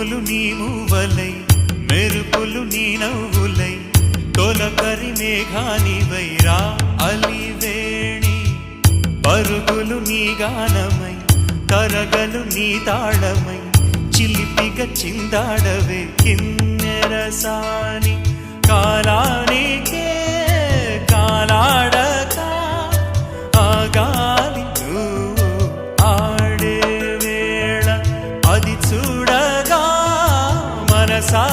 ఉరుములు నీ మూవలై మెరుపులు నీ నవ్వులై తొలకరి మేఘానివై రా అలివేణి పరుగులు నీ గానమై తరగలు నీ తాళమై చిలిపిగా చిందాడవే కిన్నెరసాని కాలానికే కాలాడక ఆగాలి నువ్వు ఆడే వేళ అది చూడగా మనసా